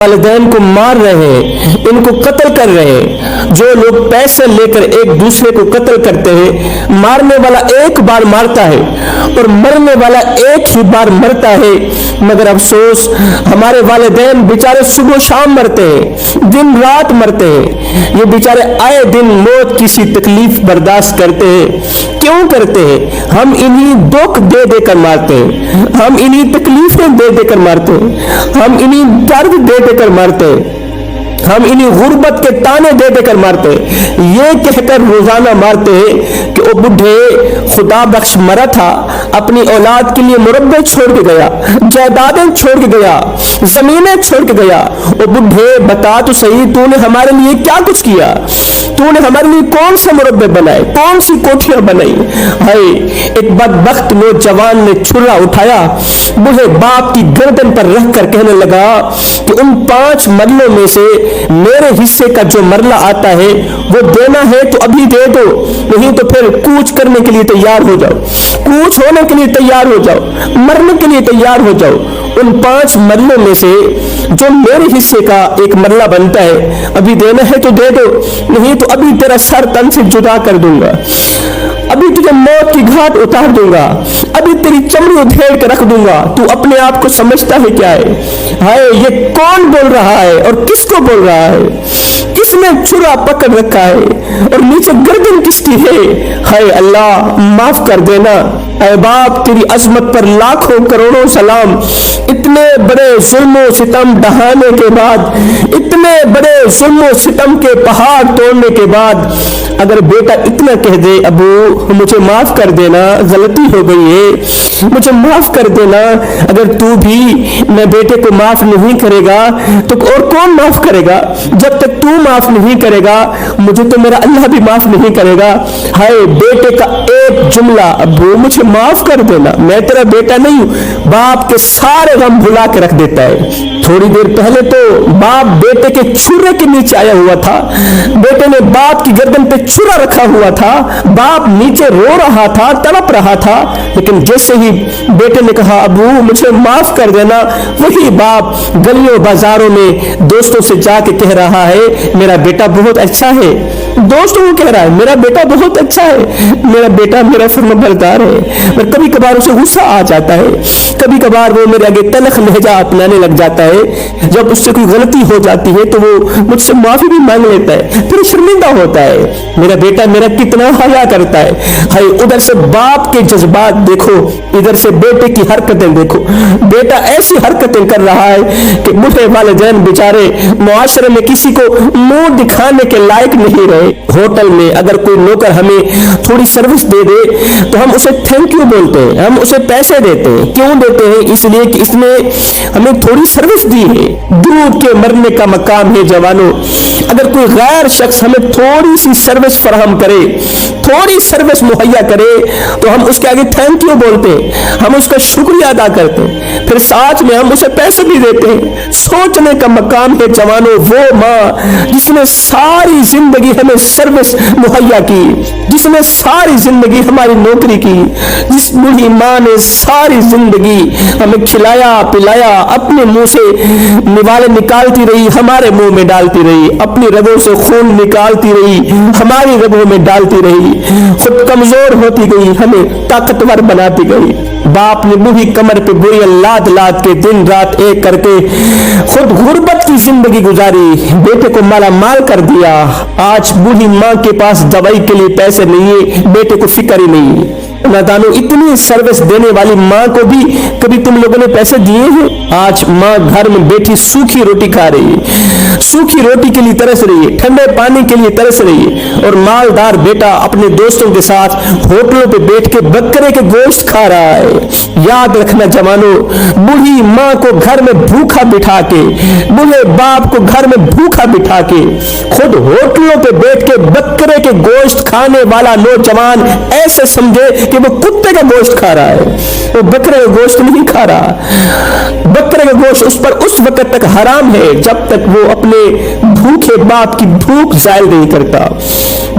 والدین کو مار رہے ہیں, ان کو قتل کر رہے ہیں. جو لوگ پیسے لے کر ایک دوسرے کو قتل کرتے ہیں, مارنے والا ایک بار مارتا ہے اور مرنے والا ایک ہی بار مرتا ہے. مگر افسوس ہمارے والدین بیچارے صبح شام مرتے ہیں, دن رات مرتے ہیں. یہ بیچارے آئے دن موت کی سی تکلیف برداشت کرتے ہیں. کیوں کرتے ہیں؟ ہم انہی دکھ دے دے کر مارتے ہیں, ہم انہی تکلیفیں دے دے کر مارتے ہیں, ہم انہی درد دے دے کر مارتے ہیں, ہم انہی غربت کے تانے دے دے کر مارتے ہیں. یہ کہہ کر روزانہ مارتے ہیں کہ وہ بڈھے خدا بخش مرا تھا, اپنی اولاد کے لیے مربع چھوڑ کے گیا, جائیدادیں چھوڑ کے گیا, زمینیں چھوڑ کے گیا. وہ بڈھے بتا تو صحیح, تو نے ہمارے لیے کیا کچھ کیا؟ تو نے ہمارے لیے کون سے مربع بنائے, کون سی کوٹھیاں بنائی؟ ہائے, ایک بدبخت نوجوان نے چھرا اٹھایا, بوڑھے باپ کی گردن پر رکھ کر کہنے لگا کہ ان 5 مرلوں میں سے میرے حصے کا جو مرلہ آتا ہے وہ دینا ہے تو ابھی دے دو, نہیں تو پھر کوچ کرنے کے لیے تیار ہو جاؤ, کوچ ہونے کے لیے تیار ہو جاؤ, مرنے کے لیے تیار ہو جاؤ. ان 5 مرلوں میں سے جو میرے حصے کا ایک مرلہ بنتا ہے ابھی دینا ہے تو دے دو, نہیں تو ابھی تیرا سر تن سے جدا کر دوں گا, ابھی تجھے موت کی گھاٹ اتار دوں گا, ابھی تیری چمڑی ادھیڑ کے رکھ دوں گا. تو اپنے آپ کو سمجھتا ہے کیا ہے؟ ہائے, یہ کون بول رہا ہے اور کس کو بول رہا ہے؟ کس نے چھرا پکڑ رکھا ہے اور نیچے گردن کس کی ہے؟ ہائے اللہ, معاف کر دینا. اے باپ, تیری عظمت پر لاکھوں کروڑوں سلام. اتنے بڑے ظلم و ستم ڈھانے کے بعد, اتنے بڑے ظلم و ستم کے پہاڑ توڑنے کے بعد, اگر بیٹا اتنا کہہ دے, ابو مجھے معاف کر دینا, غلطی ہو گئی ہے, مجھے معاف کر دینا. اگر تو بھی میں بیٹے کو معاف نہیں کرے گا تو اور کون معاف کرے گا؟ جب تک تو معاف نہیں کرے گا مجھے تو میرا اللہ بھی معاف نہیں کرے گا. ہائے, بیٹے کا ایک جملہ, ابو مجھے معاف کر دینا, میں تیرا بیٹا نہیں ہوں, باپ کے سارے غم بھلا کے رکھ دیتا ہے. تھوڑی دیر پہلے تو باپ بیٹے کے چھرے کے نیچے آیا ہوا تھا, بیٹے نے باپ کی گردن پہ چھرا رکھا ہوا تھا, باپ نیچے رو رہا تھا, تڑپ رہا تھا. لیکن جیسے ہی بیٹے نے کہا ابو مجھے معاف کر دینا, وہی باپ گلیوں بازاروں میں دوستوں سے جا کے کہہ رہا ہے میرا بیٹا بہت اچھا ہے. دوستوں کو کہہ رہا ہے میرا بیٹا بہت اچھا ہے, میرا بیٹا میرا فرمانبردار ہے. اور کبھی کبھار اسے غصہ آ جاتا ہے, کبھی کبھار وہ میرے آگے تلخ لہجہ اپنانے لگ جاتا ہے. جب اس سے کوئی غلطی ہو جاتی ہے تو وہ مجھ سے معافی بھی مانگ لیتا ہے, پھر شرمندہ ہوتا ہے. میرا بیٹا میرا کتنا حیا کرتا ہے. ہائے, ادھر سے باپ کے جذبات دیکھو, ادھر سے بیٹے کی حرکتیں دیکھو. بیٹا ایسی حرکتیں کر رہا ہے کہ بوڑھے والدین بیچارے معاشرے میں کسی کو منہ دکھانے کے لائق نہیں رہے. ہوٹل میں اگر کوئی نوکر ہمیں تھوڑی سروس دے دے تو ہم اسے تھینک یو بولتے ہیں, ہم اسے پیسے دیتے ہیں. کیوں دیتے ہیں؟ اس لیے کہ اس نے ہمیں تھوڑی سروس دی ہے. دودھ کے مرنے کا مقام ہے جوانوں. اگر کوئی غیر شخص ہمیں تھوڑی سی سروس فراہم کرے, تھوڑی سروس مہیا کرے تو ہم اس کے آگے تھینک یو بولتے ہیں, ہم اس کا شکریہ ادا کرتے ہیں, پھر ساتھ میں ہم اسے پیسے بھی دیتے ہیں. سوچنے کا مقام ہے جوانوں وہ ماں جس نے ساری زندگی ہمیں سروس مہیا کی, جس نے ساری زندگی ہماری نوکری کی, جس بوڑھی ماں نے ساری زندگی ہمیں کھلایا پلایا, اپنے منہ سے نوالے نکالتی رہی, ہمارے منہ میں ڈالتی رہی, اپنی رگوں سے خون نکالتی رہی, ہماری رگوں میں ڈالتی رہی, خود کمزور ہوتی گئی, ہمیں طاقتور بناتی گئی. باپ نے بوڑھی کمر پہ بوری لاد لاد کے دن رات ایک کر کے خود غربت کی زندگی گزاری, بیٹے کو مالا مال کر دیا. آج بوڑھی ماں کے پاس دوائی کے لیے پیسے نہیں ہے, بیٹے کو فکر ہی نہیں ہے. نادانو, اتنی سروس دینے والی ماں کو بھی کبھی تم لوگوں نے پیسے دیے ہیں؟ آج ماں گھر میں بیٹھی سوکھی روٹی کھا رہی ہے, سوکھی روٹی کے لیے ترس رہی ہے, ٹھنڈے پانی کے لیے ترس رہی ہے, اور مالدار بیٹا اپنے دوستوں کے ساتھ ہوٹلوں پہ بیٹھ کے بکرے کے گوشت کھا رہا ہے. یاد رکھنا جوانوں, بوڑھی ماں کو گھر میں بھوکا بٹھا کے, بوڑھے باپ کو گھر میں بھوکا بٹھا کے, خود ہوٹلوں پہ بیٹھ کے بکرے کے گوشت کھانے والا نوجوان ایسے سمجھے کہ وہ کتے کا گوشت کھا رہا ہے, وہ بکرے کا گوشت نہیں کھا رہا. بکرے کا گوشت اس پر اس وقت تک حرام ہے جب تک وہ اپنے بھوکے باپ کی بھوک زائل نہیں کرتا.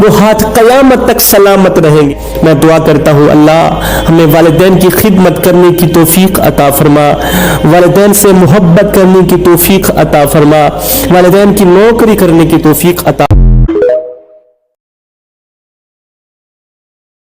وہ ہاتھ قیامت تک سلامت رہیں گے۔ میں دعا کرتا ہوں اللہ ہمیں والدین کی خدمت کرنے کی توفیق عطا فرما، والدین سے محبت کرنے کی توفیق عطا فرما، والدین کی نوکری کرنے کی توفیق عطا